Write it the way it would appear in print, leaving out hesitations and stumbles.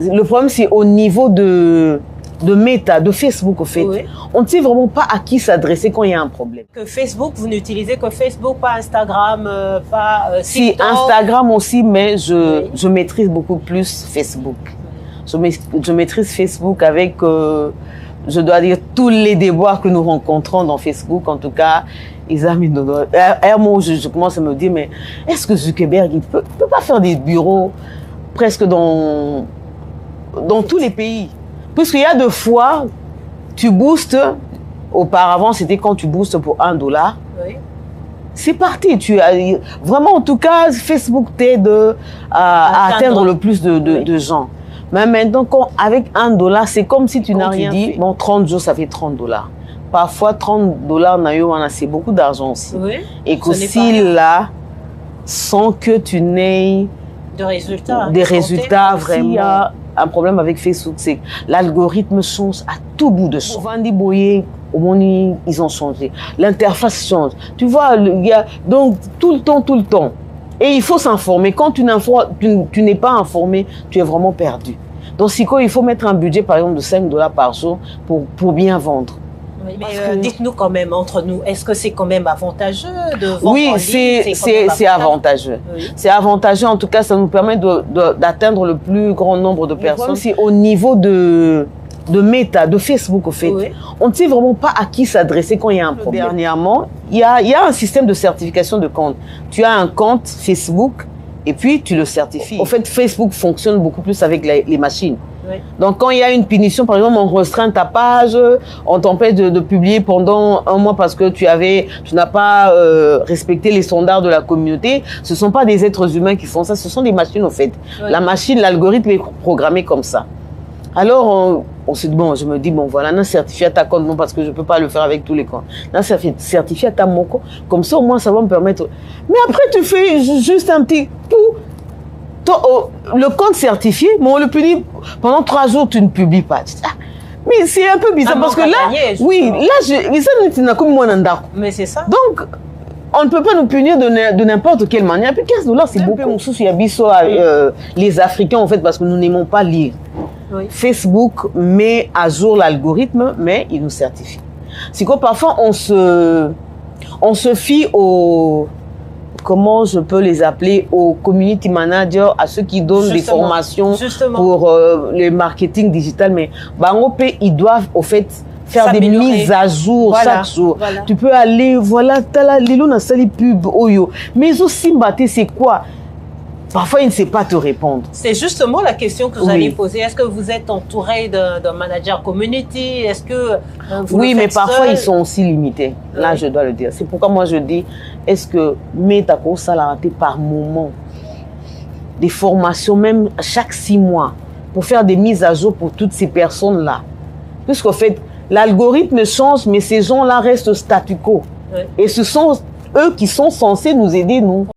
Le problème, c'est au niveau de Meta, de Facebook, au fait. Oui. On ne sait vraiment pas à qui s'adresser quand il y a un problème. Que Facebook, vous n'utilisez que Facebook, pas Instagram, pas Si, TikTok. Instagram aussi, mais je maîtrise beaucoup plus Facebook. Je maîtrise Facebook avec, je dois dire, tous les déboires que nous rencontrons dans Facebook. En tout cas, ils ont mis moi, je commence à me dire, mais est-ce que Zuckerberg il peut pas faire des bureaux presque dans tous les pays? Puisqu'il y a 2 fois, tu boostes, auparavant c'était quand tu boostes pour $1. Oui. C'est parti. Vraiment, en tout cas, Facebook t'aide à atteindre le plus de gens. Mais maintenant, avec $1, c'est comme si tu n'as rien dit. Bon, 30 jours, ça fait $30. Parfois, $30, c'est beaucoup d'argent aussi. Oui. Et qu'aussi là, sans que tu n'aies des résultats vraiment. Il y a un problème avec Facebook, c'est que l'algorithme change à tout bout de champ. Vandy Boye, au moment ils ont changé. L'interface change. Tu vois, donc tout le temps. Et il faut s'informer. Quand tu n'es pas informé, tu es vraiment perdu. Donc, il faut mettre un budget, par exemple, de $5 par jour pour bien vendre. Oui, mais dites-nous quand même, entre nous, est-ce que c'est quand même avantageux de vendre Oui, en ligne? c'est avantageux. Oui. C'est avantageux, en tout cas, ça nous permet d'atteindre le plus grand nombre de personnes. C'est au niveau de Meta, de Facebook, au fait. Oui. On ne sait vraiment pas à qui s'adresser quand il y a un problème. Dernièrement, il y a un système de certification de compte. Tu as un compte Facebook et puis tu le certifies. En fait, Facebook fonctionne beaucoup plus avec les machines. Oui. Donc, quand il y a une punition, par exemple, on restreint ta page, on t'empêche de publier pendant 1 mois parce que tu n'as pas respecté les standards de la communauté. Ce ne sont pas des êtres humains qui font ça, ce sont des machines, en fait. Oui. La machine, l'algorithme est programmé comme ça. Alors, je me dis, bon, voilà, on certifié à ta compte, non, parce que je ne peux pas le faire avec tous les comptes. On certifié à ta moko, comme ça, au moins, ça va me permettre. Mais après, tu fais juste un petit coup. Le compte certifié, mais on le publie pendant 3 jours, tu ne publies pas. Mais c'est un peu bizarre parce que là, mais c'est ça. Donc, on ne peut pas nous punir de n'importe quelle manière. Puis $15, c'est beaucoup. Il y a les Africains, en fait, parce que nous n'aimons pas lire. Oui. Facebook met à jour l'algorithme, mais il nous certifie. C'est que parfois, on se fie aux... Comment je peux les appeler, aux community managers, à ceux qui donnent des formations pour le marketing digital. Mais ils doivent, au fait, faire des mises à jour chaque jour. Voilà. Tu peux aller, voilà, pub, oyo. Mais aussi, c'est quoi? Parfois, il ne sait pas te répondre. C'est justement la question que vous allez poser. Est-ce que vous êtes entouré d'un manager community? Est-ce que vous oui, le mais faites parfois, seul? ils sont aussi limités. Là, je dois le dire. C'est pourquoi moi, je dis, est-ce que Metako, ça l'a raté par moment? Des formations, même chaque 6 mois, pour faire des mises à jour pour toutes ces personnes-là. Puisqu'en fait, l'algorithme change, mais ces gens-là restent statu quo. Oui. Et ce sont eux qui sont censés nous aider, nous.